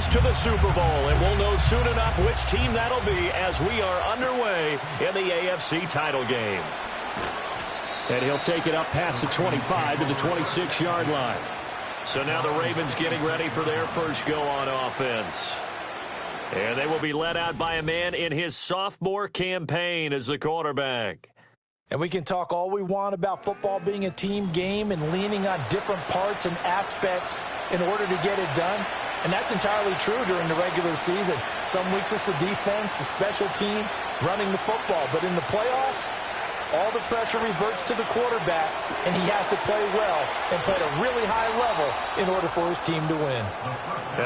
us to the Super Bowl, and we'll know soon enough which team that'll be as we are underway in the AFC title game. And he'll take it up past the 25 to the 26-yard line. So now the Ravens getting ready for their first go on offense. And they will be led out by a man in his sophomore campaign as the quarterback. And we can talk all we want about football being a team game and leaning on different parts and aspects in order to get it done. And that's entirely true during the regular season. Some weeks it's the defense, the special teams, running the football. But in the playoffs, all the pressure reverts to the quarterback, and he has to play well and play at a really high level in order for his team to win.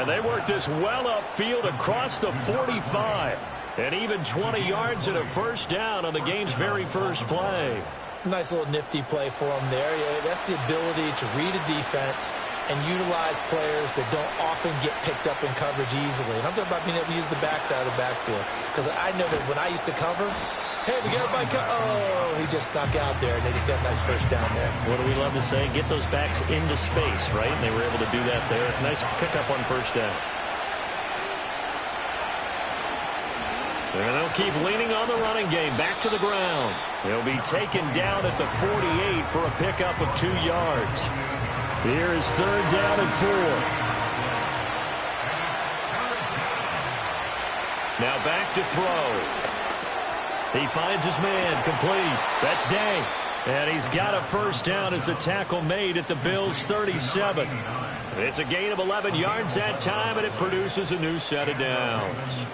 And they work this well upfield across the 45. And even 20 yards and a first down on the game's very first play. Nice little nifty play for him there. Yeah, that's the ability to read a defense and utilize players that don't often get picked up in coverage easily. And I'm talking about being able to use the backside of the backfield. Because I know that when I used to cover, hey, we got a bike. Oh, he just snuck out there, and they just got a nice first down there. What do we love to say? Get those backs into space, right? And they were able to do that there. Nice pickup on first down. And they'll keep leaning on the running game. Back to the ground. They'll be taken down at the 48 for a pickup of 2 yards. Here is third down and 4. Now back to throw. He finds his man, complete. That's Day. And he's got a first down as the tackle made at the Bills' 37. It's a gain of 11 yards that time, and it produces a new set of downs.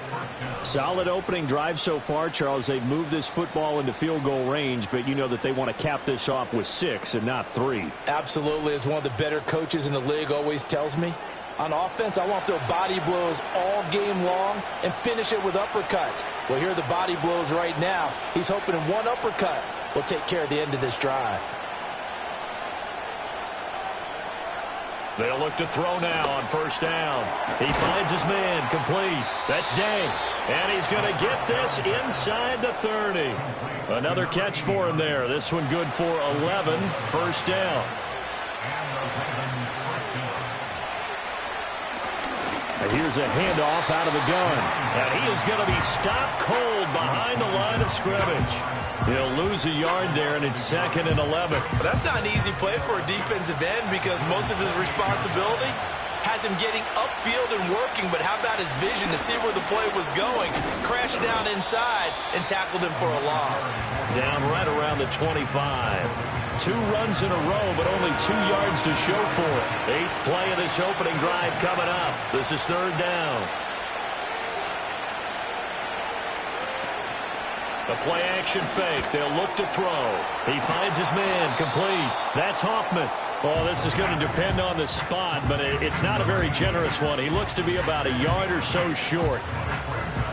Solid opening drive so far, Charles. They've moved this football into field goal range, but you know that they want to cap this off with 6 and not 3. Absolutely. As one of the better coaches in the league always tells me, on offense, I want their body blows all game long and finish it with uppercuts. Well, here are the body blows right now. He's hoping in one uppercut will take care of the end of this drive. They'll look to throw now on first down. He finds his man, complete. That's Day. And he's going to get this inside the 30. Another catch for him there. This one good for 11. First down. And here's a handoff out of the gun. And he is going to be stopped cold behind the line of scrimmage. He'll lose a yard there, and it's 2nd and 11. But that's not an easy play for a defensive end because most of his responsibility has him getting upfield and working, but how about his vision to see where the play was going? Crashed down inside and tackled him for a loss. Down right around the 25. 2 runs in a row, but only 2 yards to show for it. 8th play of this opening drive coming up. This is third down. The play-action fake. They'll look to throw. He finds his man, complete. That's Hoffman. Oh, this is going to depend on the spot, but it's not a very generous one. He looks to be about a yard or so short.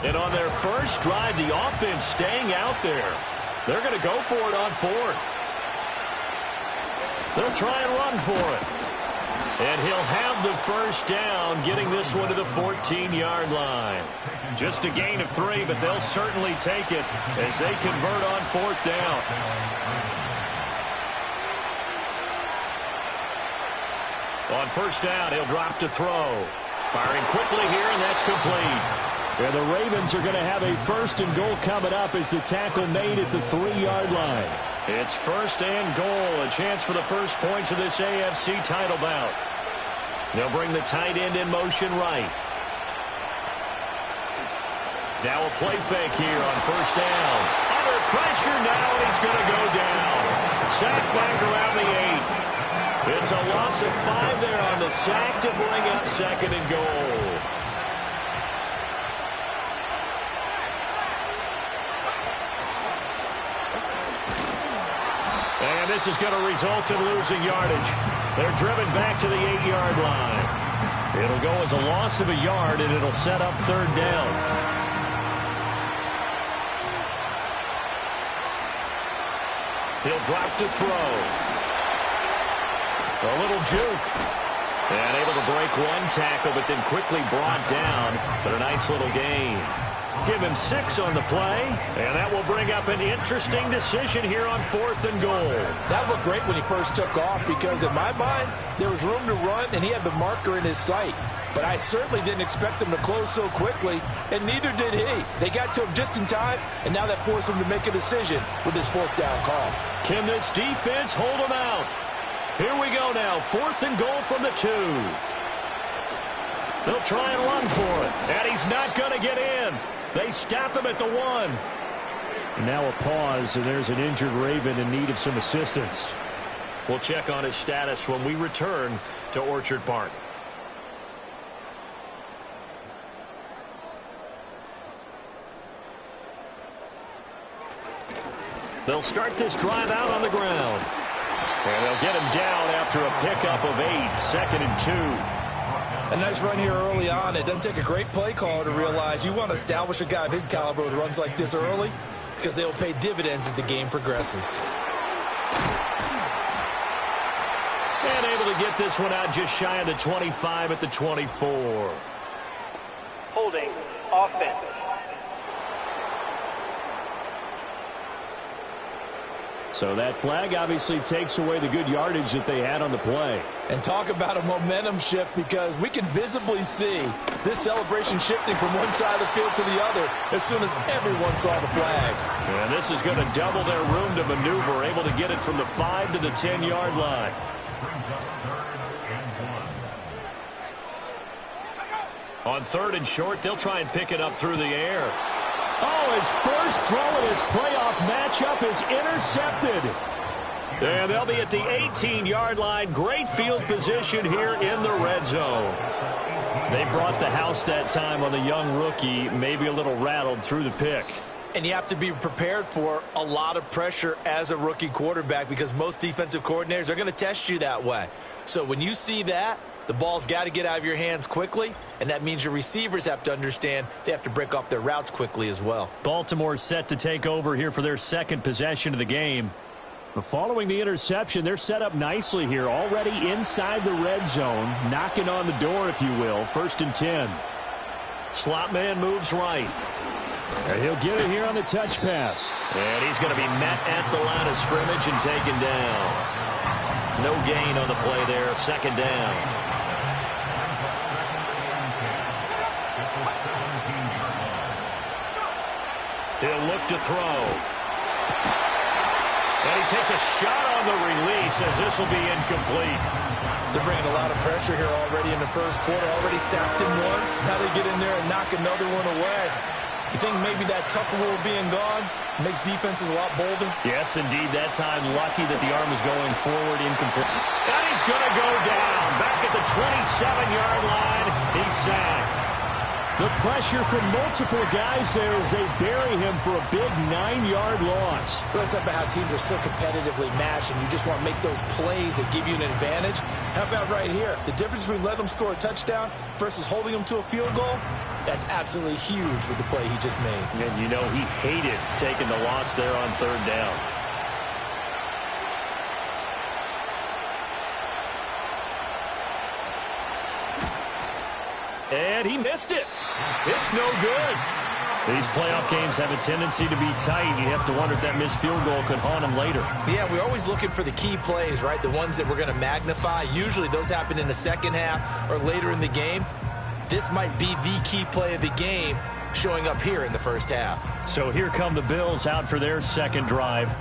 And on their first drive, the offense staying out there. They're going to go for it on 4th. They'll try and run for it. And he'll have the first down, getting this one to the 14-yard line. Just a gain of 3, but they'll certainly take it as they convert on 4th down. On first down, he'll drop to throw. Firing quickly here, and that's complete. And the Ravens are going to have a 1st and goal coming up as the tackle made at the 3-yard line. It's 1st and goal, a chance for the first points of this AFC title bout. They'll bring the tight end in motion right. Now a play fake here on first down. Under pressure now, and he's going to go down. Sack back around the 8. It's a loss of 5 there on the sack to bring up 2nd and goal. And this is going to result in losing yardage. They're driven back to the 8-yard line. It'll go as a loss of a yard, and it'll set up third down. He'll drop to throw. A little juke. And able to break one tackle, but then quickly brought down. But a nice little gain. Give him 6 on the play, and that will bring up an interesting decision here on 4th and goal. That looked great when he first took off because in my mind, there was room to run, and he had the marker in his sight. but I certainly didn't expect them to close so quickly, and neither did he. They got to him just in time, and now that forced him to make a decision with his fourth down call. Can this defense hold him out? Here we go now, 4th and goal from the 2. They'll try and run for it, and he's not going to get in. They stop him at the 1. Now a pause, and there's an injured Raven in need of some assistance. We'll check on his status when we return to Orchard Park. They'll start this drive out on the ground. And they'll get him down after a pickup of 8, 2nd and 2. A nice run here early on. It doesn't take a great play caller to realize you want to establish a guy of his caliber with runs like this early, because they'll pay dividends as the game progresses. And able to get this one out just shy of the 25 at the 24. Holding offense. So that flag obviously takes away the good yardage that they had on the play. And talk about a momentum shift, because we can visibly see this celebration shifting from one side of the field to the other as soon as everyone saw the flag. And this is going to double their room to maneuver, able to get it from the 5 to the 10-yard line. On 3rd and short, they'll try and pick it up through the air. Oh, his first throw in his playoff matchup is intercepted. And they'll be at the 18-yard line. Great field position here in the red zone. They brought the house that time on the young rookie, maybe a little rattled through the pick. And you have to be prepared for a lot of pressure as a rookie quarterback, because most defensive coordinators are going to test you that way. So when you see that, the ball's got to get out of your hands quickly, and that means your receivers have to understand they have to break off their routes quickly as well. Baltimore set to take over here for their second possession of the game. But following the interception, they're set up nicely here, already inside the red zone, knocking on the door, if you will. 1st and 10. Slot man moves right. And he'll get it here on the touch pass. And he's going to be met at the line of scrimmage and taken down. No gain on the play there, 2nd down. He'll look to throw. And he takes a shot on the release as this will be incomplete. They're bringing a lot of pressure here already in the first quarter. Already sacked him once. Now they get in there and knock another one away. You think maybe that Tucker rule being gone makes defenses a lot bolder? Yes, indeed. That time lucky that the arm was going forward, incomplete. And he's going to go down. Back at the 27-yard line. He's sacked. The pressure from multiple guys there as they bury him for a big 9-yard loss. Well, it's about how teams are so competitively matched, and you just want to make those plays that give you an advantage. How about right here? The difference between letting them score a touchdown versus holding them to a field goal, that's absolutely huge with the play he just made. And you know he hated taking the loss there on 3rd down. And he missed it. It's no good. These playoff games have a tendency to be tight. You have to wonder if that missed field goal could haunt him later. Yeah, we're always looking for the key plays, right? The ones that we're going to magnify. Usually those happen in the second half or later in the game. This might be the key play of the game showing up here in the first half. So here come the Bills out for their second drive.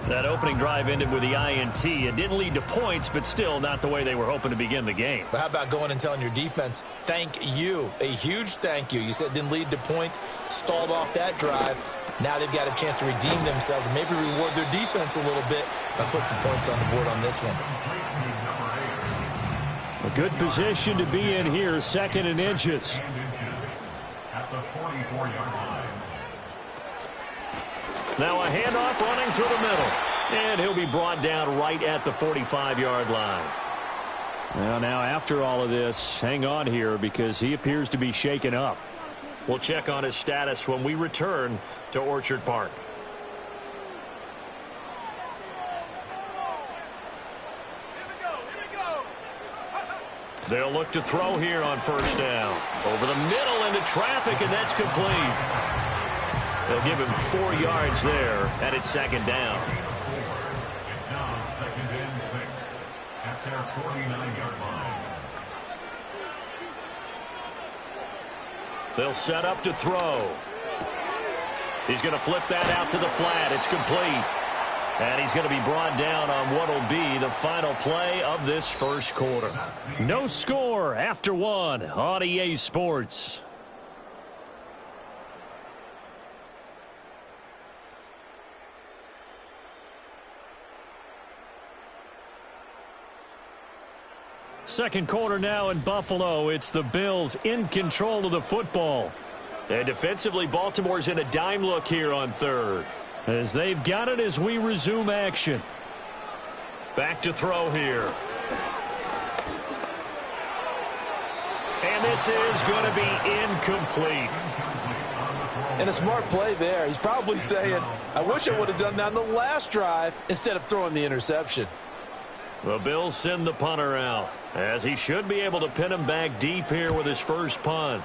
That opening drive ended with the INT. It didn't lead to points, but still not the way they were hoping to begin the game. But how about going and telling your defense, thank you, a huge thank you. You said it didn't lead to points, stalled off that drive. Now they've got a chance to redeem themselves and maybe reward their defense a little bit by putting some points on the board on this one. A good position to be in here, 2nd and inches. At the 44-yard line. Now a handoff running through the middle. And he'll be brought down right at the 45-yard line. Well, now after all of this, hang on here because he appears to be shaken up. We'll check on his status when we return to Orchard Park. They'll look to throw here on 1st down. Over the middle into traffic, and that's complete. They'll give him 4 yards there, and it's 2nd down. It's now 2nd and 6 at their 49-yard line. They'll set up to throw. He's going to flip that out to the flat. It's complete. And he's going to be brought down on what will be the final play of this first quarter. No score after one on EA Sports. Second quarter now in Buffalo. It's the Bills in control of the football. And defensively, Baltimore's in a dime look here on third, as they've got it as we resume action. Back to throw here. And this is going to be incomplete. And a smart play there. He's probably saying, I wish I would have done that on the last drive instead of throwing the interception. The Bills send the punter out, as he should be able to pin him back deep here with his first punt.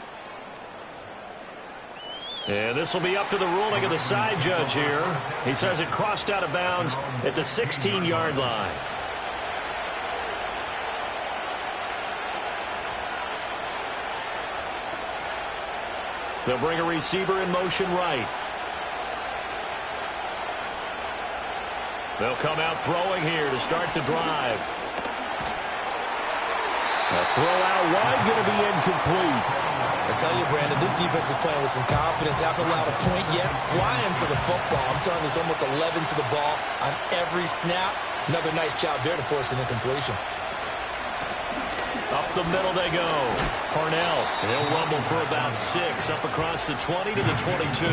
And this will be up to the ruling of the side judge here. He says it crossed out of bounds at the 16-yard line. They'll bring a receiver in motion right. They'll come out throwing here to start the drive. A throw out wide, going to be incomplete. I tell you, Brandon, this defense is playing with some confidence. Haven't allowed a point yet. Flying to the football. I'm telling you, it's almost 11 to the ball on every snap. Another nice job there to force an incompletion. Up the middle they go. Parnell, he'll rumble for about 6, up across the 20 to the 22.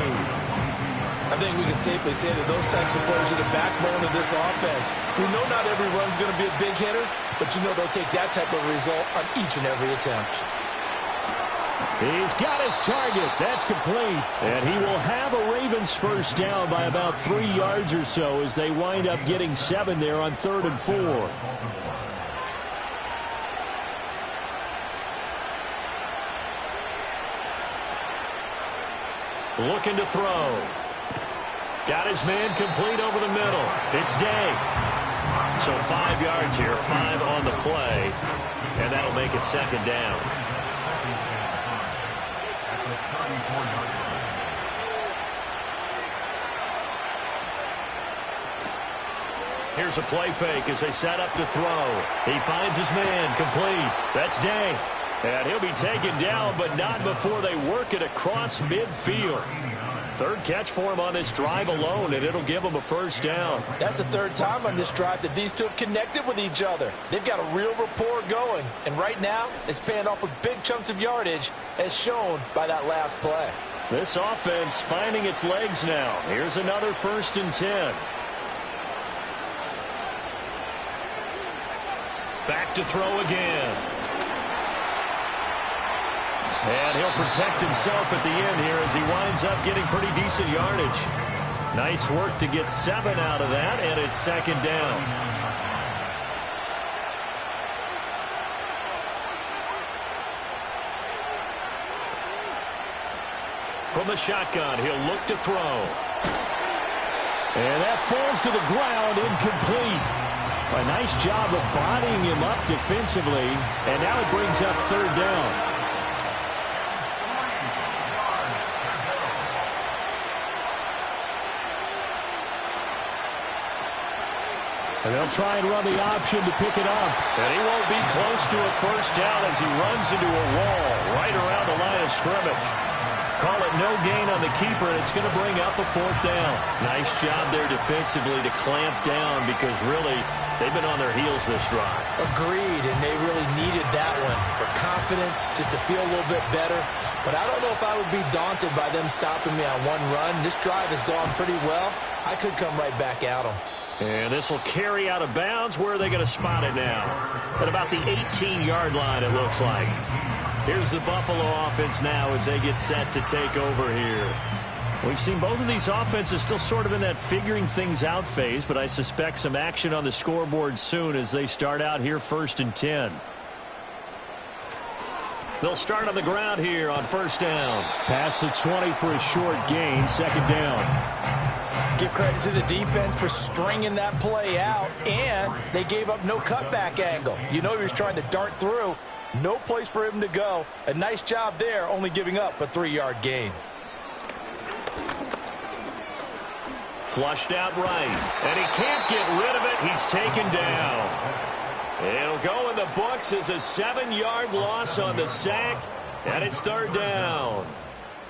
I think we can safely say that those types of players are the backbone of this offense. We know not every run's going to be a big hitter, but you know they'll take that type of result on each and every attempt. He's got his target. That's complete. And he will have a Ravens first down by about 3 yards or so as they wind up getting 7 there on 3rd and 4. Looking to throw. Got his man complete over the middle. It's Day. So 5 yards here, 5 on the play. And that'll make it 2nd down. Here's a play fake as they set up to throw. He finds his man complete. That's Day. And he'll be taken down, but not before they work it across midfield. 3rd catch for him on this drive alone, and it'll give him a first down. That's the 3rd time on this drive that these two have connected with each other. They've got a real rapport going, and right now it's paying off with big chunks of yardage, as shown by that last play. This offense finding its legs now. Here's another 1st and 10. Back to throw again. And he'll protect himself at the end here as he winds up getting pretty decent yardage. Nice work to get 7 out of that, and it's 2nd down. From the shotgun, he'll look to throw. And that falls to the ground, incomplete. A nice job of bodying him up defensively, and now it brings up 3rd down. And they'll try and run the option to pick it up. And he won't be close to a first down as he runs into a wall right around the line of scrimmage. Call it no gain on the keeper, and it's going to bring up a 4th down. Nice job there defensively to clamp down because really they've been on their heels this drive. Agreed, and they really needed that one for confidence, just to feel a little bit better. But I don't know if I would be daunted by them stopping me on one run. This drive has gone pretty well. I could come right back at them. And this will carry out of bounds. Where are they going to spot it now? At about the 18-yard line, it looks like. Here's the Buffalo offense now as they get set to take over here. We've seen both of these offenses still sort of in that figuring things out phase, but I suspect some action on the scoreboard soon as they start out here 1st and 10. They'll start on the ground here on 1st down. Pass the 20 for a short gain, 2nd down. Give credit to the defense for stringing that play out, and they gave up no cutback angle. You know he was trying to dart through, No place for him to go. A nice job there, only giving up a 3-yard gain. Flushed out right, and he can't get rid of it. He's taken down. It'll go in the books as a 7-yard loss on the sack, and it's 3rd down.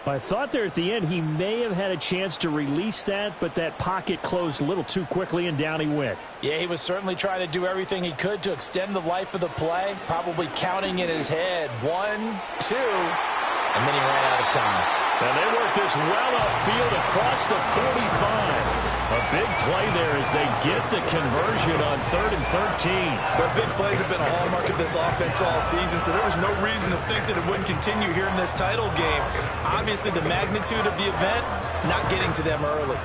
I thought there at the end he may have had a chance to release that, but that pocket closed a little too quickly, and down he went. Yeah, he was certainly trying to do everything he could to extend the life of the play, probably counting in his head 1, 2, and then he ran out of time. And they work this well upfield across the 45. A big play there as they get the conversion on 3rd and 13. But big plays have been a hallmark of this offense all season, so there was no reason to think that it wouldn't continue here in this title game. Obviously, the magnitude of the event, not getting to them early.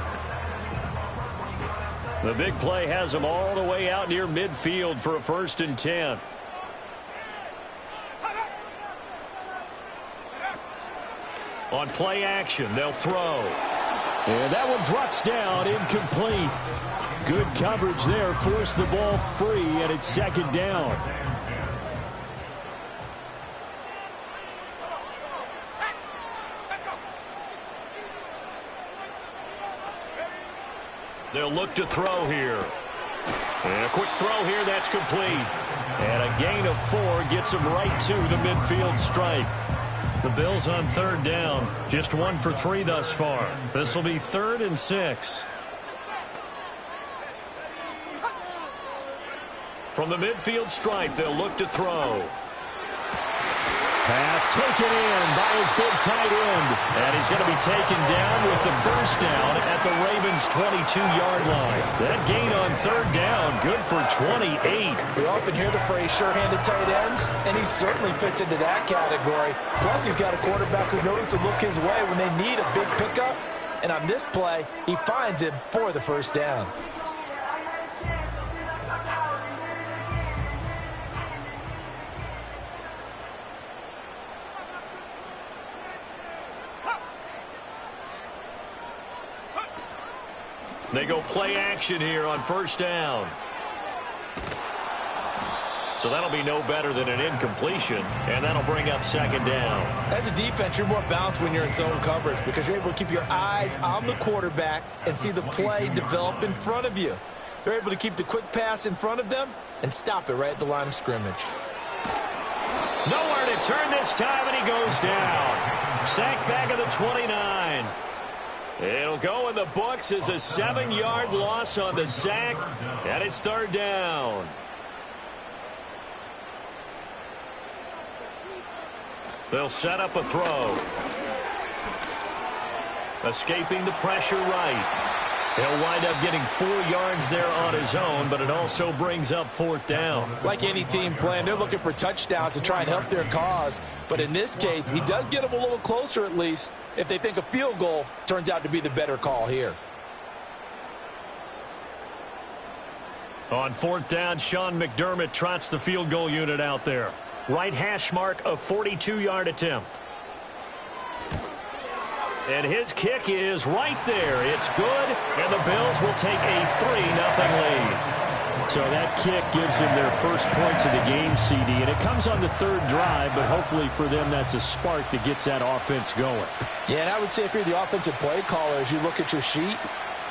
The big play has them all the way out near midfield for a 1st and 10. On play action, they'll throw. And that one drops down, incomplete. Good coverage there, forced the ball free, and it's 2nd down. They'll look to throw here. And a quick throw here, that's complete. And a gain of 4 gets them right to the midfield stripe. The Bills on 3rd down, just 1 for 3 thus far. This will be 3rd and 6. From the midfield stripe, they'll look to throw. Pass taken in by his big tight end. And he's going to be taken down with the 1st down at the Ravens' 22-yard line. That gain on 3rd down, good for 28. We often hear the phrase sure-handed tight ends, and he certainly fits into that category. Plus, he's got a quarterback who knows to look his way when they need a big pickup. And on this play, he finds him for the 1st down. They go play action here on 1st down. So that'll be no better than an incompletion, and that'll bring up 2nd down. As a defense, you're more balanced when you're in zone coverage because you're able to keep your eyes on the quarterback and see the play develop in front of you. They're able to keep the quick pass in front of them and stop it right at the line of scrimmage. Nowhere to turn this time, and he goes down. Sacked back of the 29. It'll go in the books as a 7-yard loss on the sack, and it's 3rd down. They'll set up a throw. Escaping the pressure right. He'll wind up getting 4 yards there on his own, but it also brings up 4th down. Like any team playing, they're looking for touchdowns to try and help their cause. But in this case, he does get them a little closer at least if they think a field goal turns out to be the better call here. On 4th down, Sean McDermott trots the field goal unit out there. Right hash mark, a 42-yard attempt. And his kick is right there. It's good, and the Bills will take a 3-0 lead. So that kick gives them their first points of the game, CD, and it comes on the 3rd drive, but hopefully for them that's a spark that gets that offense going. Yeah, and I would say if you're the offensive play caller, as you look at your sheet,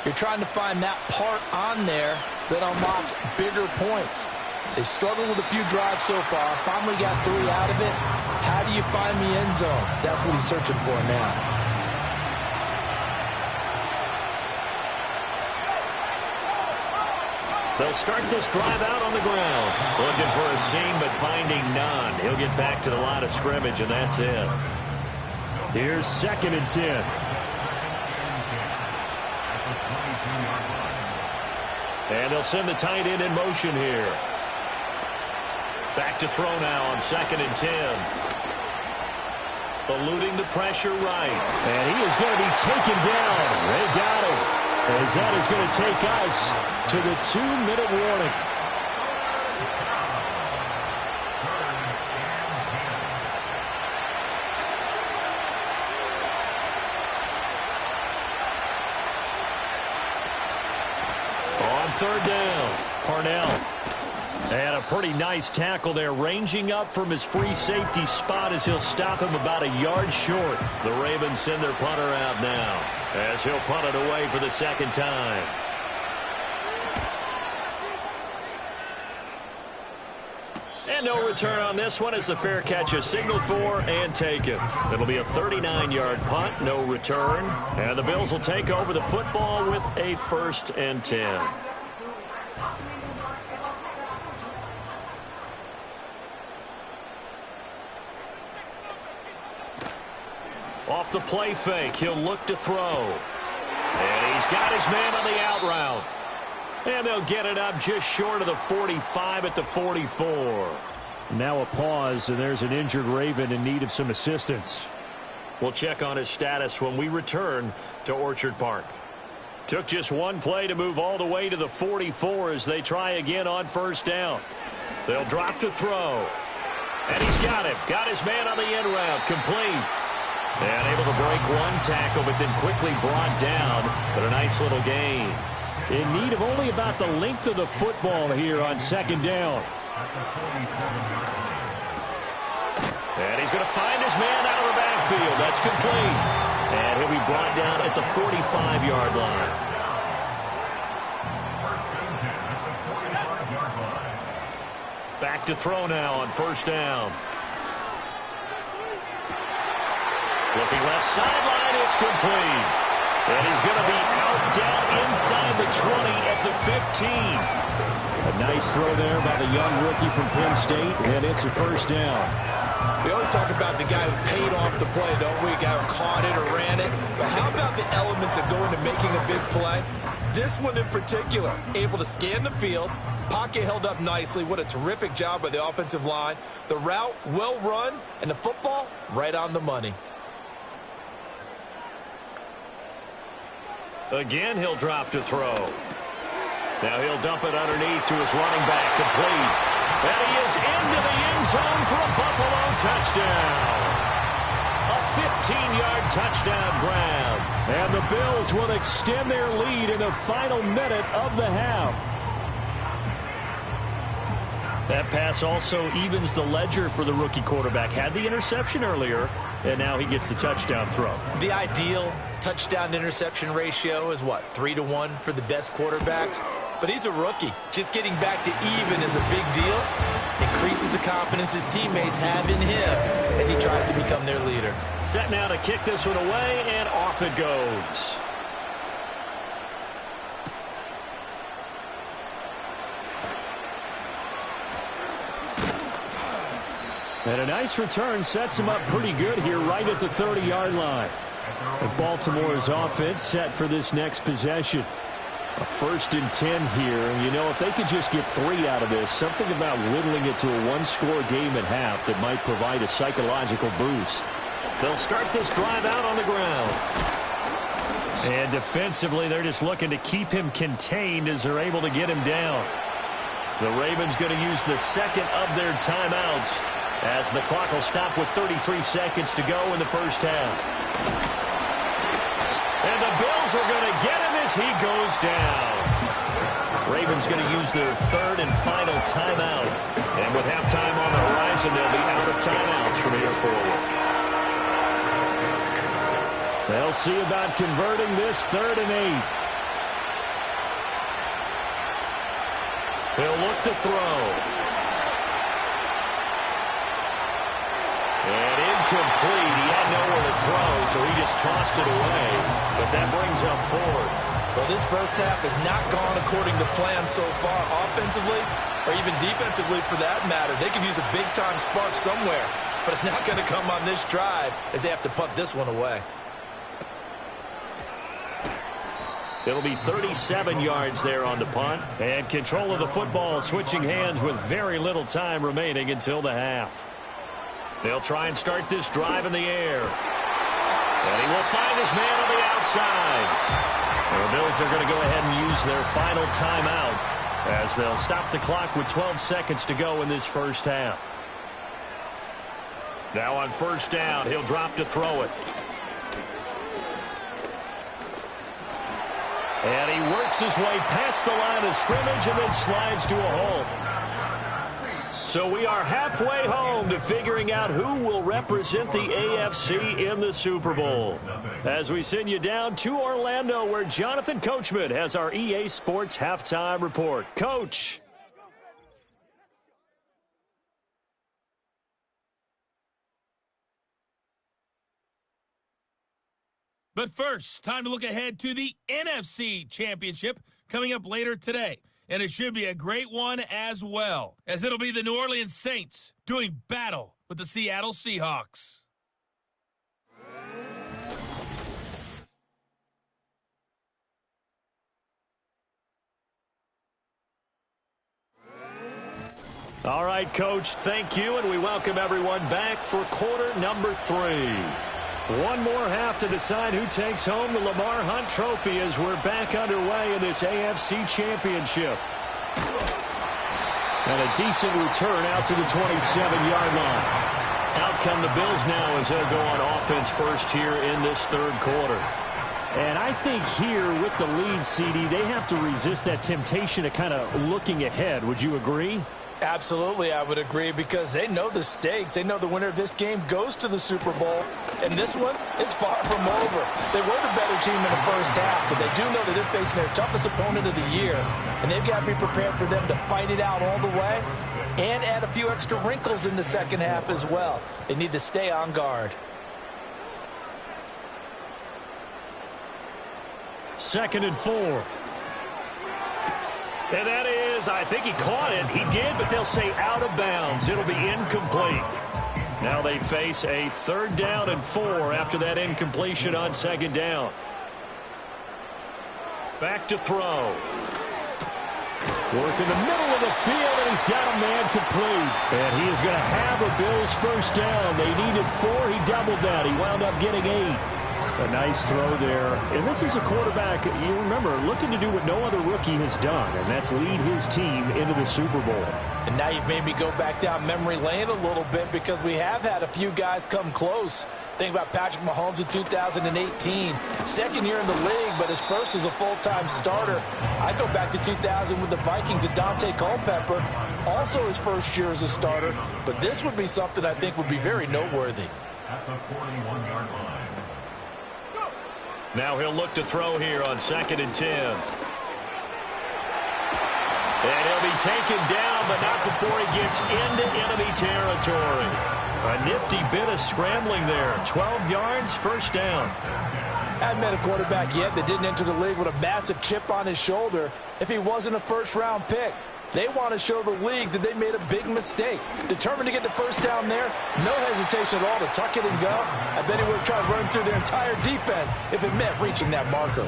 you're trying to find that part on there that unlocks bigger points. They've struggled with a few drives so far, finally got 3 out of it. How do you find the end zone? That's what he's searching for now. They'll start this drive out on the ground. Looking for a seam, but finding none. He'll get back to the line of scrimmage, and that's it. Here's 2nd and 10. And they'll send the tight end in motion here. Back to throw now on 2nd and 10. Eluding the pressure right. And he is going to be taken down. They got him. As that is going to take us to the 2-minute warning. On 3rd down, Parnell. And a pretty nice tackle there, ranging up from his free safety spot as he'll stop him about a yard short. The Ravens send their punter out now as he'll punt it away for the second time. And no return on this one as the fair catch is signaled for and taken. It'll be a 39-yard punt, no return. And the Bills will take over the football with a 1st and 10. Off the play fake, he'll look to throw. And he's got his man on the out route. And they'll get it up just short of the 45 at the 44. Now a pause, and there's an injured Raven in need of some assistance. We'll check on his status when we return to Orchard Park. Took just one play to move all the way to the 44 as they try again on 1st down. They'll drop to throw. And he's got him. Got his man on the end route. Complete. And able to break one tackle, but then quickly brought down. But a nice little gain. In need of only about the length of the football here on 2nd down. And he's going to find his man out of the backfield. That's complete. And he'll be brought down at the 45-yard line. Back to throw now on 1st down. Looking left sideline, it's complete. And he's going to be out down inside the 20 at the 15. A nice throw there by the young rookie from Penn State, and it's a 1st down. We always talk about the guy who paid off the play, don't we? A guy who caught it or ran it. But how about the elements that go into making a big play? This one in particular, able to scan the field, pocket held up nicely. What a terrific job by the offensive line. The route, well run, and the football, right on the money. Again, he'll drop to throw. Now he'll dump it underneath to his running back, complete. And he is into the end zone for a Buffalo touchdown. A 15-yard touchdown grab. And the Bills will extend their lead in the final minute of the half. That pass also evens the ledger for the rookie quarterback. Had the interception earlier, and now he gets the touchdown throw. The ideal touchdown-interception ratio is what, 3-to-1 for the best quarterbacks? But he's a rookie. Just getting back to even is a big deal. Increases the confidence his teammates have in him as he tries to become their leader. Set now to kick this one away, and off it goes. And a nice return sets him up pretty good here right at the 30-yard line. And Baltimore's offense set for this next possession. A 1st and 10 here. And, you know, if they could just get 3 out of this, something about whittling it to a one-score game at half that might provide a psychological boost. They'll start this drive out on the ground. And defensively, they're just looking to keep him contained as they're able to get him down. The Ravens going to use the second of their timeouts as the clock will stop with 33 seconds to go in the 1st half. And the Bills are going to get him as he goes down. Ravens going to use their 3rd and final timeout. And with halftime on the horizon, they'll be out of timeouts from here forward. They'll see about converting this 3rd and 8. He'll look to throw. And incomplete. He had nowhere to throw, so he just tossed it away. But that brings up 4th. Well, this first half has not gone according to plan so far offensively or even defensively for that matter. They could use a big-time spark somewhere, but it's not going to come on this drive as they have to punt this one away. It'll be 37 yards there on the punt. And control of the football switching hands with very little time remaining until the half. They'll try and start this drive in the air. And he will find his man on the outside. And the Bills are going to go ahead and use their final timeout as they'll stop the clock with 12 seconds to go in this first half. Now on 1st down, he'll drop to throw it. And he works his way past the line of scrimmage and then slides to a hole. So we are halfway home to figuring out who will represent the AFC in the Super Bowl. As we send you down to Orlando, where Jonathan Coachman has our EA Sports Halftime Report. Coach. But first, time to look ahead to the NFC Championship coming up later today. And it should be a great one as well, as it'll be the New Orleans Saints doing battle with the Seattle Seahawks. All right, Coach, thank you, and we welcome everyone back for quarter number 3. One more half to decide who takes home the Lamar Hunt Trophy as we're back underway in this AFC Championship. And a decent return out to the 27-yard line. Out come the Bills now as they'll go on offense first here in this third quarter. And I think here with the lead, CD, they have to resist that temptation of kind of looking ahead. Would you agree? Absolutely, I would agree, because they know the stakes. They know the winner of this game goes to the Super Bowl. And this one, it's far from over. They were the better team in the first half, but they do know that they're facing their toughest opponent of the year. And they've got to be prepared for them to fight it out all the way and add a few extra wrinkles in the second half as well. They need to stay on guard. 2nd and 4. And that is, I think he caught it. He did, but they'll say out of bounds. It'll be incomplete. Now they face a 3rd down and 4 after that incompletion on 2nd down. Back to throw. Work in the middle of the field, and he's got a man complete. And he is going to have a Bills first down. They needed 4. He doubled that. He wound up getting 8. A nice throw there. And this is a quarterback, you remember, looking to do what no other rookie has done, and that's lead his team into the Super Bowl. And now you've made me go back down memory lane a little bit, because we have had a few guys come close. Think about Patrick Mahomes in 2018. 2nd year in the league, but his first as a full-time starter. I go back to 2000 with the Vikings and Dante Culpepper. Also his first year as a starter. But this would be something I think would be very noteworthy. At the 41-yard line. Now he'll look to throw here on 2nd and 10. And he'll be taken down, but not before he gets into enemy territory. A nifty bit of scrambling there. 12 yards, first down. I haven't met a quarterback yet that didn't enter the league with a massive chip on his shoulder if he wasn't a first-round pick. They want to show the league that they made a big mistake. Determined to get the first down there, no hesitation at all to tuck it and go. I bet he would have tried to run through their entire defense if it meant reaching that marker.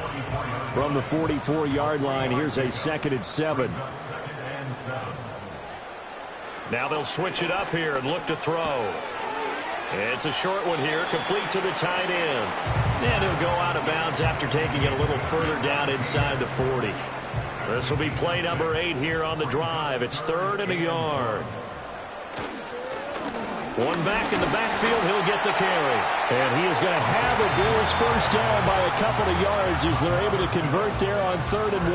From the 44-yard line, here's a 2nd and 7. Now they'll switch it up here and look to throw. It's a short one here, complete to the tight end. And he'll go out of bounds after taking it a little further down inside the 40. This will be play number 8 here on the drive. It's 3rd and a yard. One back in the backfield. He'll get the carry. And he is going to have a Bills first down by a couple of yards as they're able to convert there on 3rd and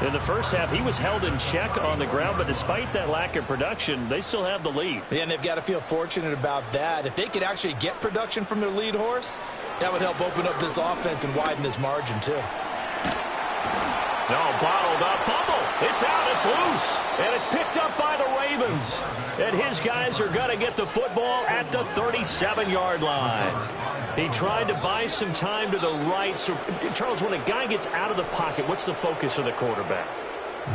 1. In the first half, he was held in check on the ground, but despite that lack of production, they still have the lead. Yeah, and they've got to feel fortunate about that. If they could actually get production from their lead horse, that would help open up this offense and widen this margin too. No, bottled up, fumble. It's out, it's loose, and it's picked up by the Ravens. And his guys are going to get the football at the 37-yard line. He tried to buy some time to the right. So, Charles, when a guy gets out of the pocket, what's the focus of the quarterback?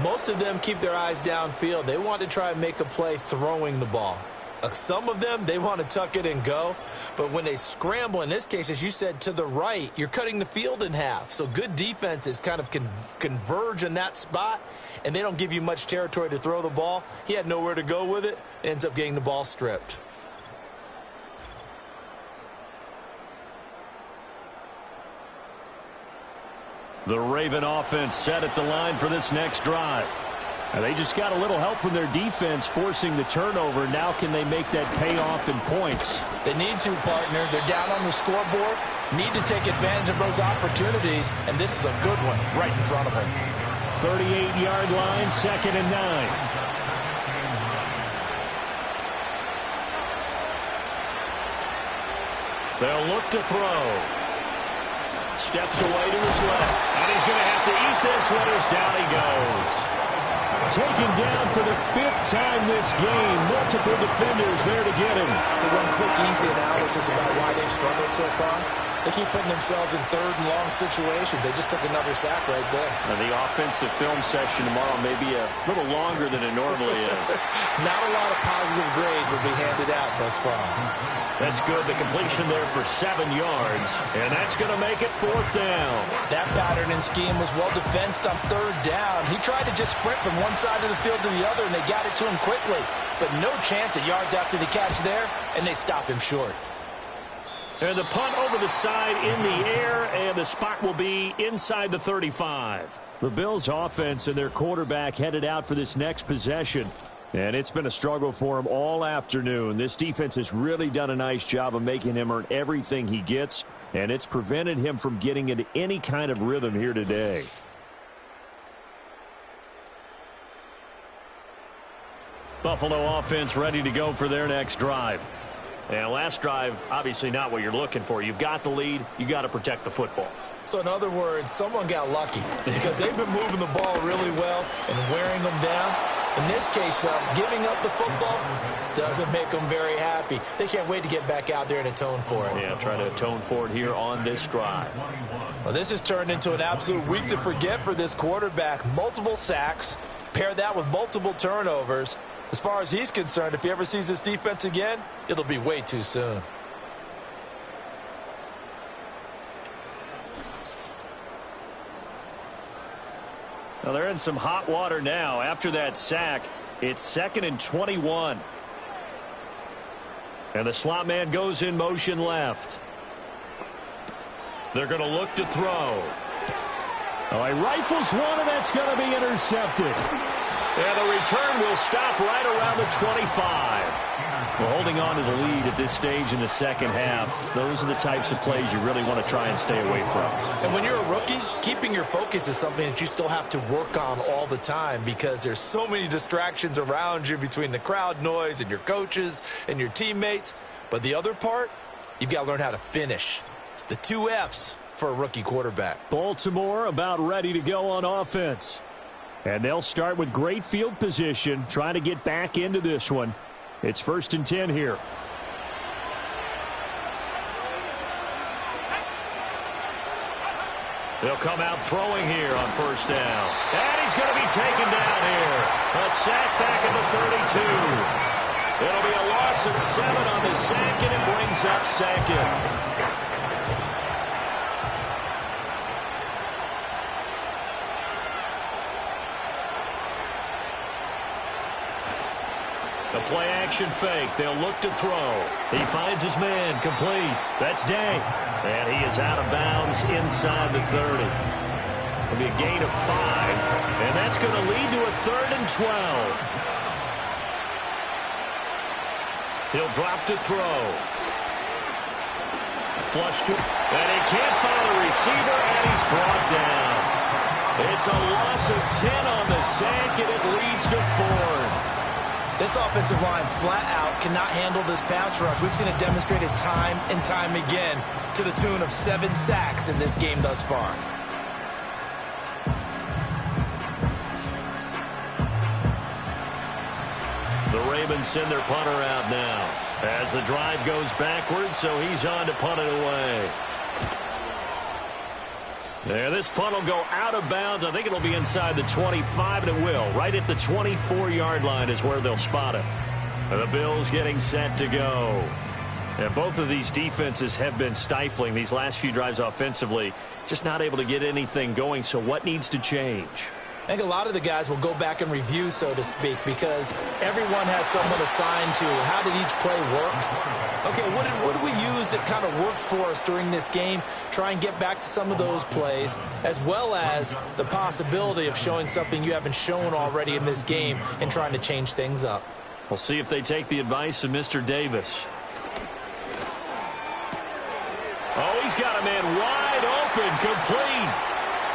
Most of them keep their eyes downfield. They want to try and make a play throwing the ball. Some of them, they want to tuck it and go. But when they scramble, in this case, as you said, to the right, you're cutting the field in half. So good defenses kind of converge in that spot, and they don't give you much territory to throw the ball. He had nowhere to go with it. Ends up getting the ball stripped. The Raven offense set at the line for this next drive. Now they just got a little help from their defense forcing the turnover. Now can they make that pay off in points? They need to, partner. They're down on the scoreboard. Need to take advantage of those opportunities, and this is a good one right in front of them. 38-yard line, 2nd and 9. They'll look to throw. Steps away to his left. And he's going to have to eat this one as down he goes. Taken down for the 5th time this game. Multiple defenders there to get him. So one quick, easy analysis about why they've struggled so far. They keep putting themselves in 3rd and long situations. They just took another sack right there. The offensive film session tomorrow may be a little longer than it normally is. Not a lot of positive grades will be handed out thus far. That's good. The completion there for 7 yards. And that's going to make it 4th down. That pattern and scheme was well defensed on 3rd down. He tried to just sprint from one side of the field to the other, and they got it to him quickly. But no chance at yards after the catch there, and they stop him short. And the punt over the side in the air, and the spot will be inside the 35. The Bills' offense and their quarterback headed out for this next possession. And it's been a struggle for him all afternoon. This defense has really done a nice job of making him earn everything he gets, and it's prevented him from getting into any kind of rhythm here today. Buffalo offense ready to go for their next drive. And last drive, obviously not what you're looking for. You've got the lead. You got to protect the football. So in other words, someone got lucky because they've been moving the ball really well and wearing them down. In this case, though, giving up the football doesn't make them very happy. They can't wait to get back out there and atone for it. Yeah, try to atone for it here on this drive. Well, this has turned into an absolute week to forget for this quarterback. Multiple sacks, pair that with multiple turnovers. As far as he's concerned, if he ever sees this defense again, it'll be way too soon. Well, they're in some hot water now. After that sack, it's 2nd and 21. And the slot man goes in motion left. They're going to look to throw. Oh, he rifles one, and that's going to be intercepted. And the return will stop right around the 25. Well, holding on to the lead at this stage in the second half, those are the types of plays you really want to try and stay away from. And when you're a rookie, keeping your focus is something that you still have to work on all the time because there's so many distractions around you between the crowd noise and your coaches and your teammates. But the other part, you've got to learn how to finish. It's the 2 F's for a rookie quarterback. Baltimore about ready to go on offense. And they'll start with great field position, trying to get back into this one. It's 1st and 10 here. They'll come out throwing here on 1st down. And he's going to be taken down here. A sack back at the 32. It'll be a loss of 7 on the sack, and it brings up 2nd. The play-action fake. They'll look to throw. He finds his man complete. That's Day. And he is out of bounds inside the 30. It'll be a gain of 5. And that's going to lead to a 3rd and 12. He'll drop to throw. Flush to... And he can't find a receiver, and he's brought down. It's a loss of 10 on the sack, and it leads to 4th. This offensive line flat out cannot handle this pass rush. We've seen it demonstrated time and time again to the tune of 7 sacks in this game thus far. The Ravens send their punter out now as the drive goes backwards, so he's on to punt it away. Yeah, this punt will go out of bounds. I think it'll be inside the 25, and it will. Right at the 24-yard line is where they'll spot it. The Bills getting set to go. And both of these defenses have been stifling these last few drives offensively. Just not able to get anything going, so what needs to change? I think a lot of the guys will go back and review, so to speak, because everyone has someone assigned to how did each play work. Okay, what did we use that kind of worked for us during this game? Try and get back to some of those plays, as well as the possibility of showing something you haven't shown already in this game and trying to change things up. We'll see if they take the advice of Mr. Davis. Oh, he's got a man wide open, complete.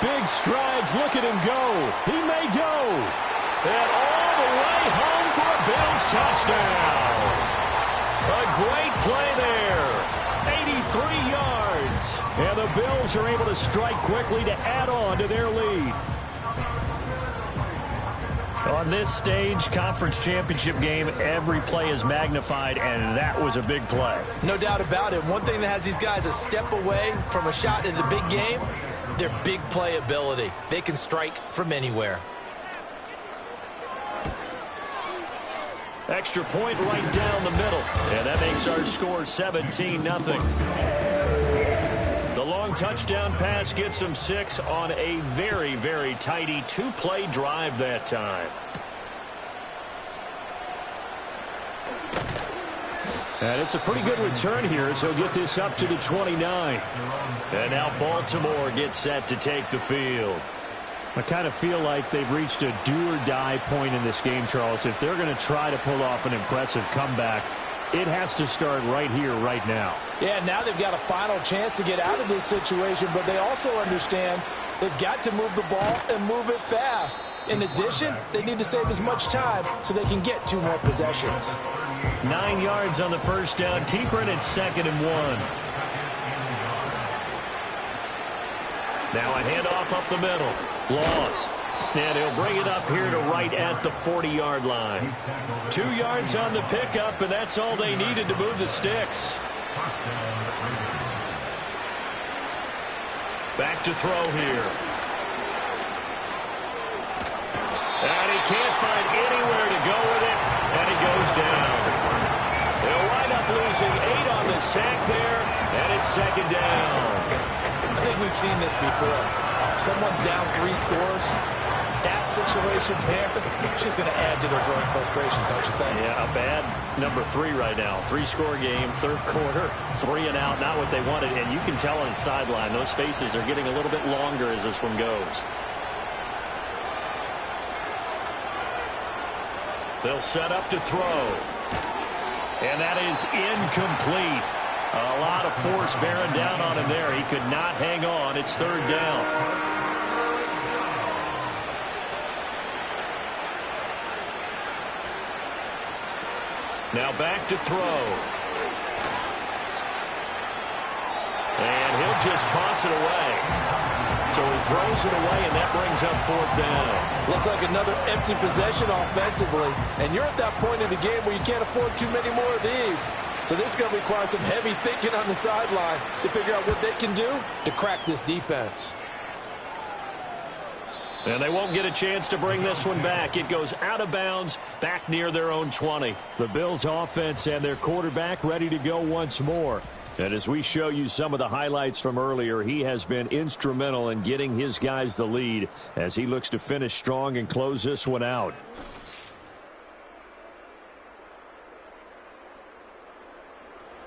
Big strides, look at him go. He may go. And all the way home for a Bills touchdown. A great play there. 3 yards. And the Bills are able to strike quickly to add on to their lead. On this stage, conference championship game, every play is magnified, and that was a big play. No doubt about it. One thing that has these guys a step away from a shot in the big game, their big play ability. They can strike from anywhere. Extra point right down the middle, and that makes our score 17-0. The long touchdown pass gets them 6 on a very, very tidy 2-play drive that time. And it's a pretty good return here, so he'll get this up to the 29. And now Baltimore gets set to take the field. I kind of feel like they've reached a do-or-die point in this game, Charles. If they're going to try to pull off an impressive comeback, it has to start right here, right now. Yeah, now they've got a final chance to get out of this situation, but they also understand they've got to move the ball and move it fast. In addition, they need to save as much time so they can get 2 more possessions. 9 yards on the first down. Keeper, and it's 2nd and 1. Now a handoff up the middle. Loss. And he'll bring it up here to right at the 40-yard line. 2 yards on the pickup, and that's all they needed to move the sticks. Back to throw here. And he can't find anywhere to go with it, and he goes down. They'll wind up losing 8 on the sack there, and it's 2nd down. I think we've seen this before. Someone's down 3 scores. That situation there, it's just going to add to their growing frustrations, don't you think? Yeah, a bad number 3 right now. 3-score game, 3rd quarter, 3 and out, not what they wanted. And you can tell on the sideline, those faces are getting a little bit longer as this one goes. They'll set up to throw. And that is incomplete. A lot of force bearing down on him there. He could not hang on. It's 3rd down. Now back to throw. And he'll just toss it away. So he throws it away, and that brings up 4th down. Looks like another empty possession offensively. And you're at that point in the game where you can't afford too many more of these. So this is going to require some heavy thinking on the sideline to figure out what they can do to crack this defense. And they won't get a chance to bring this one back. It goes out of bounds, back near their own 20. The Bills offense and their quarterback ready to go once more. And as we show you some of the highlights from earlier, he has been instrumental in getting his guys the lead as he looks to finish strong and close this one out.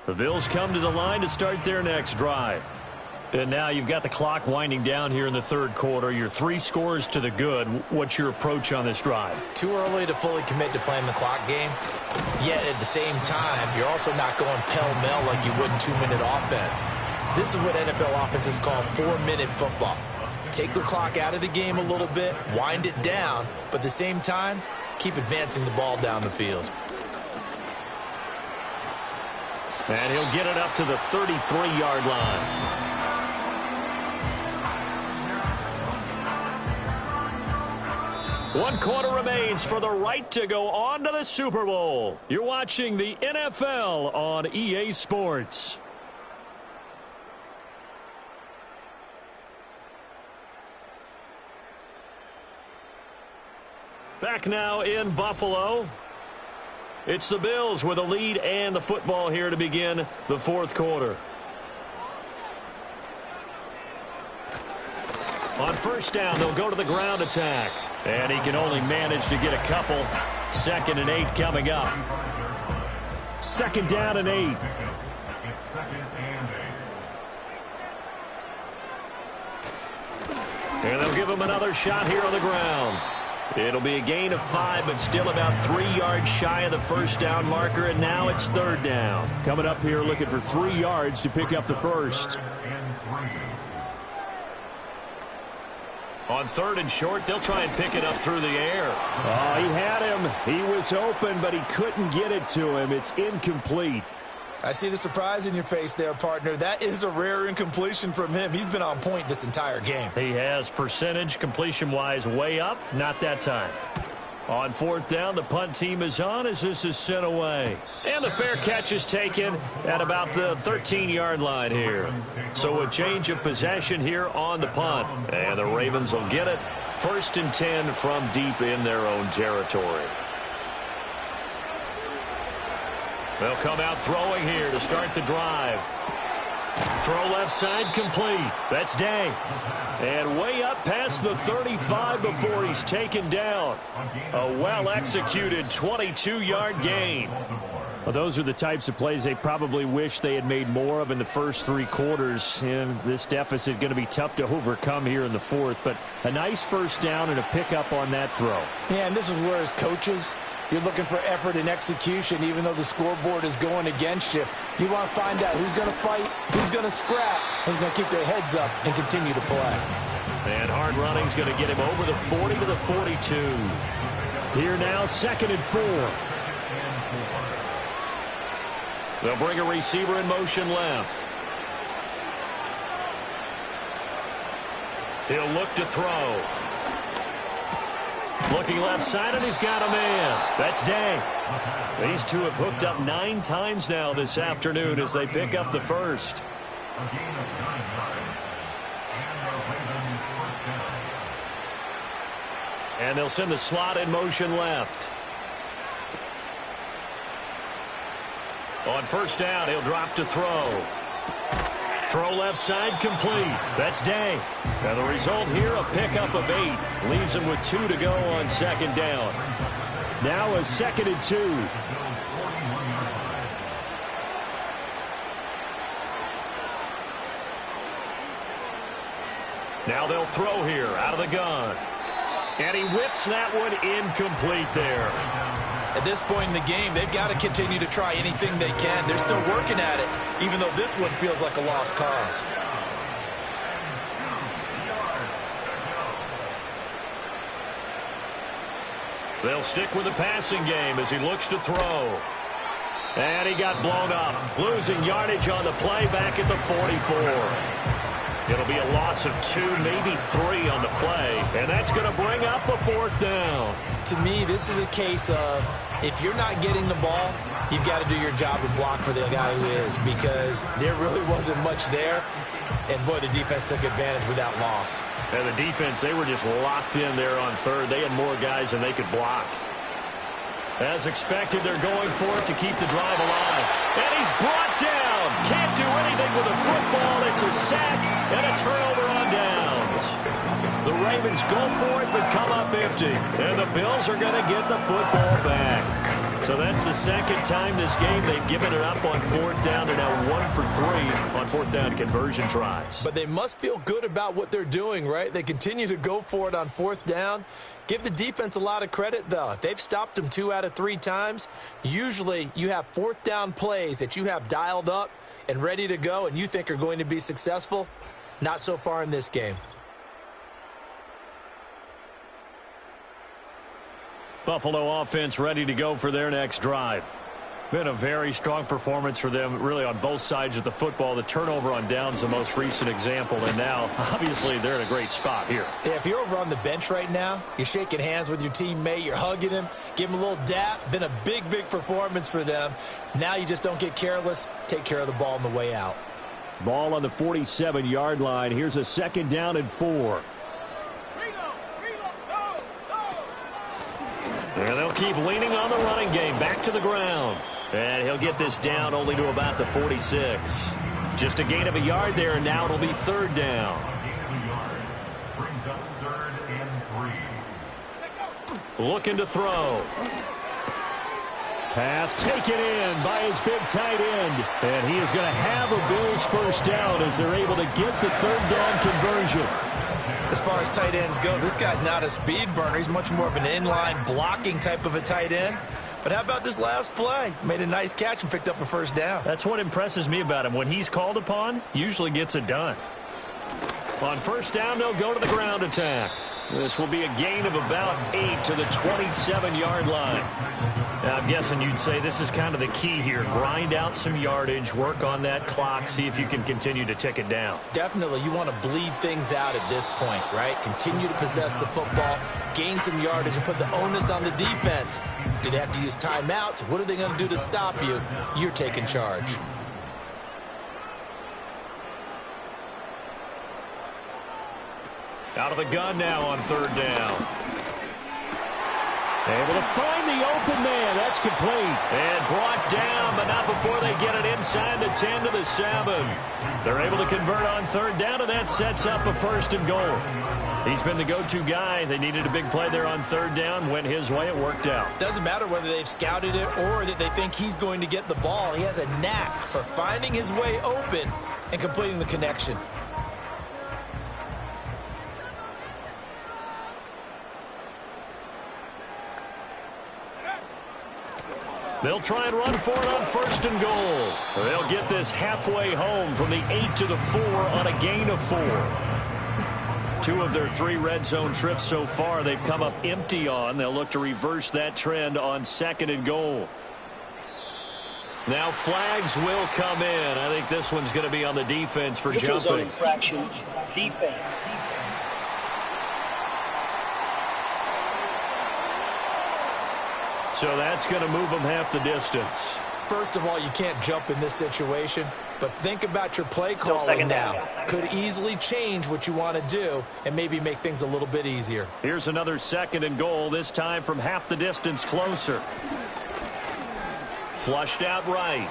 The Bills come to the line to start their next drive. And now you've got the clock winding down here in the 3rd quarter. You're 3 scores to the good. What's your approach on this drive? Too early to fully commit to playing the clock game. Yet at the same time, you're also not going pell-mell like you would in 2-minute offense. This is what NFL offenses call 4-minute football. Take the clock out of the game a little bit, wind it down, but at the same time, keep advancing the ball down the field. And he'll get it up to the 33-yard line. One quarter remains for the right to go on to the Super Bowl. You're watching the NFL on EA Sports. Back now in Buffalo. It's the Bills with a lead and the football here to begin the 4th quarter. On 1st down, they'll go to the ground attack. And he can only manage to get a couple. 2nd and 8 coming up. 2nd down and 8. It's 2nd and 8. And they'll give him another shot here on the ground. It'll be a gain of 5, but still about 3 yards shy of the 1st down marker, and now it's 3rd down. Coming up here looking for 3 yards to pick up the 1st. On 3rd and short, they'll try and pick it up through the air. Oh, he had him. He was open, but he couldn't get it to him. It's incomplete. I see the surprise in your face there, partner. That is a rare incompletion from him. He's been on point this entire game. He has percentage completion-wise way up. Not that time. On fourth down, the punt team is on as this is sent away. And the fair catch is taken at about the 13-yard line here. So a change of possession here on the punt. And the Ravens will get it. 1st and 10 from deep in their own territory. They'll come out throwing here to start the drive. Throw left side complete. That's Day. And way up past the 35 before he's taken down. A well-executed 22-yard gain. Well, those are the types of plays they probably wish they had made more of in the first 3 quarters. And this deficit going to be tough to overcome here in the fourth. But a nice first down and a pickup on that throw. Yeah, and this is where as coaches, you're looking for effort and execution, even though the scoreboard is going against you. You want to find out who's going to fight, who's going to scrap, who's going to keep their heads up and continue to play. And hard running is going to get him over the 40 to the 42. Here now, 2nd and 4. They'll bring a receiver in motion left. He'll look to throw. Looking left side, and he's got a man. That's Day. These two have hooked up 9 times now this afternoon as they pick up the first. And they'll send the slot in motion left. On first down, he'll drop to throw. Throw left side complete. That's Day. And the result here, a pickup of 8. Leaves him with 2 to go on 2nd down. Now a 2nd and 2. Now they'll throw here out of the gun. And he whips that one incomplete there. At this point in the game, they've got to continue to try anything they can. They're still working at it, even though this one feels like a lost cause. They'll stick with the passing game as he looks to throw. And he got blown up, losing yardage on the play back at the 44. It'll be a loss of 2, maybe 3 on the play, and that's going to bring up a 4th down. To me, this is a case of if you're not getting the ball, you've got to do your job and block for the guy who is, because there really wasn't much there, and boy, the defense took advantage with that loss. And the defense, they were just locked in there on 3rd. They had more guys than they could block. As expected, they're going for it to keep the drive alive. And he's brought down. Can't do anything with a football. It's a sack and a turnover on downs. The Ravens go for it but come up empty. And the Bills are going to get the football back. So that's the 2nd time this game they've given it up on 4th down. They're now 1 for 3 on 4th down conversion tries. But they must feel good about what they're doing, right? They continue to go for it on 4th down. Give the defense a lot of credit, though. They've stopped them 2 out of 3 times. Usually you have 4th down plays that you have dialed up and ready to go and you think are going to be successful. Not so far in this game. Buffalo offense ready to go for their next drive. Been a very strong performance for them, really, on both sides of the football. The turnover on downs, the most recent example, and now, obviously, they're in a great spot here. Yeah, if you're over on the bench right now, you're shaking hands with your teammate, you're hugging him, give him a little dap. Been a big, big performance for them. Now you just don't get careless. Take care of the ball on the way out. Ball on the 47-yard line. Here's a 2nd down and 4. And they'll keep leaning on the running game. Back to the ground. And he'll get this down only to about the 46. Just a gain of a yard there, and now it'll be 3rd down. Brings up 3rd and 3. Looking to throw. Pass taken in by his big tight end. And he is going to have a Bills first down as they're able to get the 3rd down conversion. As far as tight ends go, this guy's not a speed burner. He's much more of an inline blocking type of a tight end. But how about this last play? Made a nice catch and picked up a first down. That's what impresses me about him. When he's called upon, usually gets it done. On first down, they'll go to the ground attack. This will be a gain of about 8 to the 27-yard line. Now, I'm guessing you'd say this is kind of the key here. Grind out some yardage, work on that clock, see if you can continue to tick it down. Definitely, you want to bleed things out at this point, right? Continue to possess the football, gain some yardage, and put the onus on the defense. Do they have to use timeouts? What are they going to do to stop you? You're taking charge. Out of the gun now on third down. Able to find the open man. That's complete. And brought down, but not before they get it inside the 10 to the 7. They're able to convert on third down, and that sets up a 1st and goal. He's been the go-to guy. They needed a big play there on third down. Went his way. It worked out. Doesn't matter whether they've scouted it or that they think he's going to get the ball. He has a knack for finding his way open and completing the connection. They'll try and run for it on 1st and goal. They'll get this halfway home from the 8 to the 4 on a gain of 4. 2 of their 3 red zone trips so far they've come up empty on. They'll look to reverse that trend on 2nd and goal. Now flags will come in. I think this one's going to be on the defense for Neutral zone jumping. infraction, defense. So that's going to move them half the distance. First of all, you can't jump in this situation, but think about your play calling now. Could easily change what you want to do and maybe make things a little bit easier. Here's another 2nd and goal, this time from half the distance closer. Flushed out right.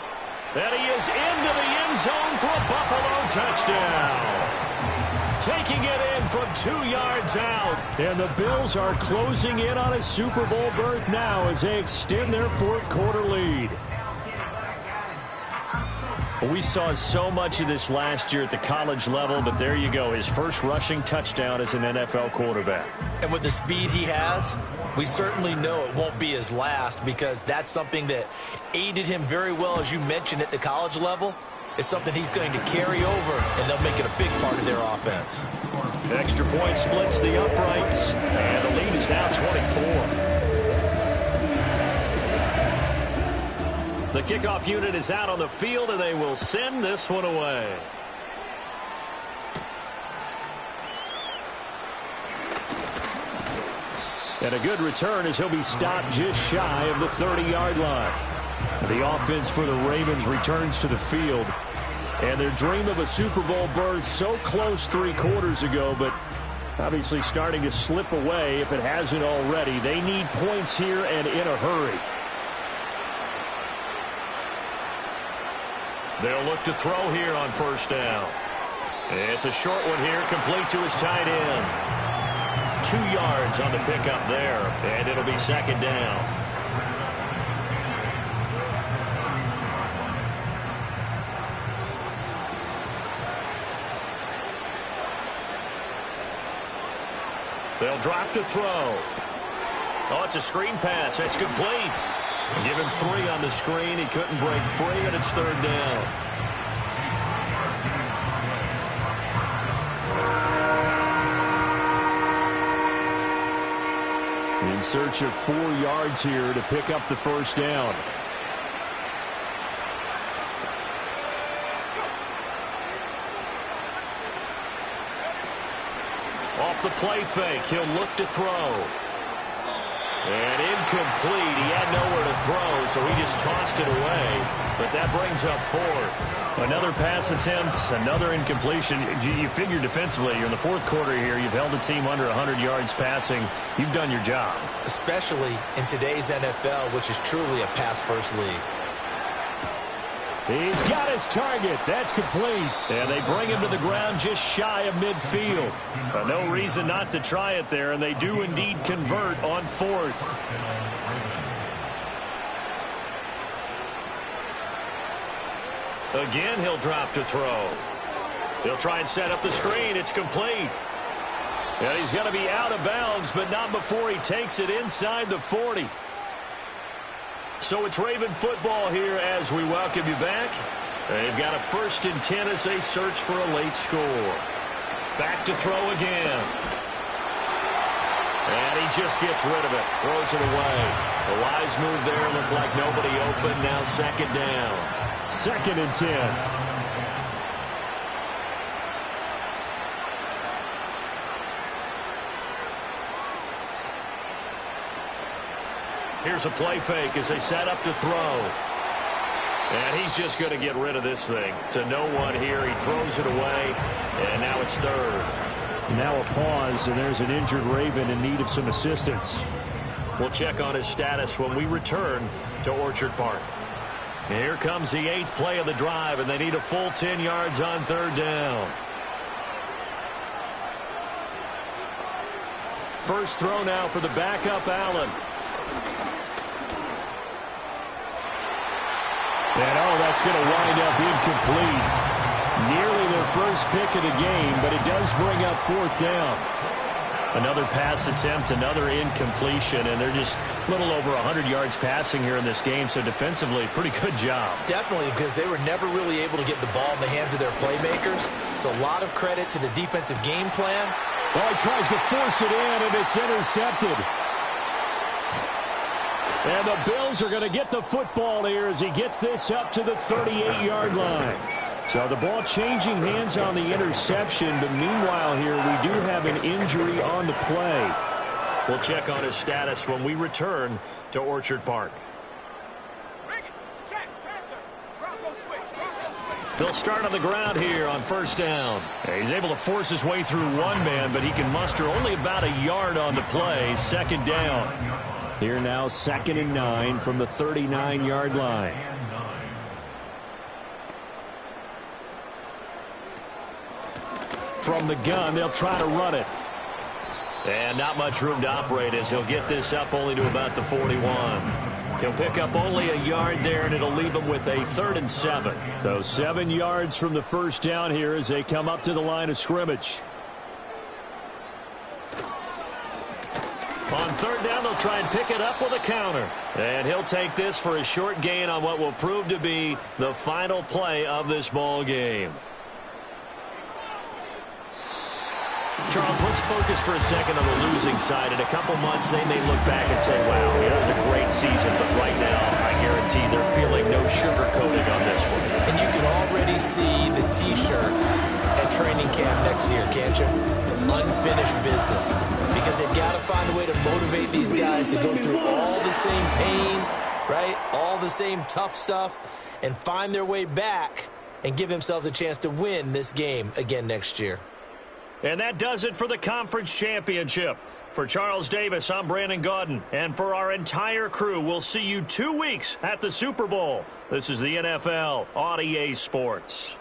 And he is into the end zone for a Buffalo touchdown. Taking it in from 2 yards out. And the Bills are closing in on a Super Bowl berth now as they extend their 4th quarter lead. We saw so much of this last year at the college level, but there you go. His first rushing touchdown as an NFL quarterback. And with the speed he has, we certainly know it won't be his last, because that's something that aided him very well, as you mentioned, at the college level. It's something he's going to carry over, and they'll make it a big part of their offense. Extra point splits the uprights, and the lead is now 24. The kickoff unit is out on the field, and they will send this one away. And a good return as he'll be stopped just shy of the 30-yard line. The offense for the Ravens returns to the field. And their dream of a Super Bowl berth so close 3 quarters ago, but obviously starting to slip away if it hasn't already. They need points here and in a hurry. They'll look to throw here on 1st down. It's a short one here, complete to his tight end. 2 yards on the pickup there, and it'll be 2nd down. They'll drop to throw. Oh, it's a screen pass. That's complete. Give him 3 on the screen. He couldn't break free, and it's 3rd down. In search of 4 yards here to pick up the 1st down. Off the play fake, he'll look to throw. And incomplete. He had nowhere to throw, so he just tossed it away. But that brings up 4th. Another pass attempt, another incompletion. You figure defensively, you're in the 4th quarter here. You've held the team under 100 yards passing. You've done your job. Especially in today's NFL, which is truly a pass-first league. He's got his target. That's complete. And they bring him to the ground just shy of midfield. No reason not to try it there, and they do indeed convert on 4th. Again, he'll drop to throw. He'll try and set up the screen. It's complete. And he's going to be out of bounds, but not before he takes it inside the 40. So it's Raven football here as we welcome you back. They've got a 1st and 10 as they search for a late score. Back to throw again. just gets rid of it, throws it away. A wise move there, looked like nobody open. Now second down. 2nd and 10. Here's a play fake as they set up to throw. And he's just going to get rid of this thing. To no one here. He throws it away, and now it's 3rd. Now a pause, and there's an injured Raven in need of some assistance. We'll check on his status when we return to Orchard Park. Here comes the 8th play of the drive, and they need a full 10 yards on 3rd down. First throw now for the backup, Allen. And that's going to wind up incomplete. Nearly their first pick of the game, but it does bring up 4th down. Another pass attempt, another incompletion, and they're just a little over 100 yards passing here in this game, so defensively, pretty good job. Definitely, because they were never really able to get the ball in the hands of their playmakers, so a lot of credit to the defensive game plan. Well, he tries to force it in, and it's intercepted. And the Bills are going to get the football here as he gets this up to the 38-yard line. So the ball changing hands on the interception, but meanwhile here we do have an injury on the play. We'll check on his status when we return to Orchard Park. They'll start on the ground here on first down. He's able to force his way through one man, but he can muster only about a yard on the play. Second down. Here now 2nd and 9 from the 39-yard line. From the gun, they'll try to run it. And not much room to operate as he'll get this up only to about the 41. He'll pick up only a yard there, and it'll leave him with a 3rd and 7. So 7 yards from the first down here as they come up to the line of scrimmage. On 3rd down, they'll try and pick it up with a counter. And he'll take this for a short gain on what will prove to be the final play of this ball game. Charles, let's focus for a second on the losing side. In a couple months, they may look back and say, wow, it was a great season. But right now, I guarantee they're feeling no sugarcoating on this one. And you can already see the T-shirts at training camp next year, can't you? Unfinished business. Because they've got to find a way to motivate these guys to go through all the same pain, right? All the same tough stuff, and find their way back and give themselves a chance to win this game again next year. And that does it for the conference championship. For Charles Davis, I'm Brandon Gaudin. And for our entire crew, we'll see you 2 weeks at the Super Bowl. This is the NFL on EA Sports.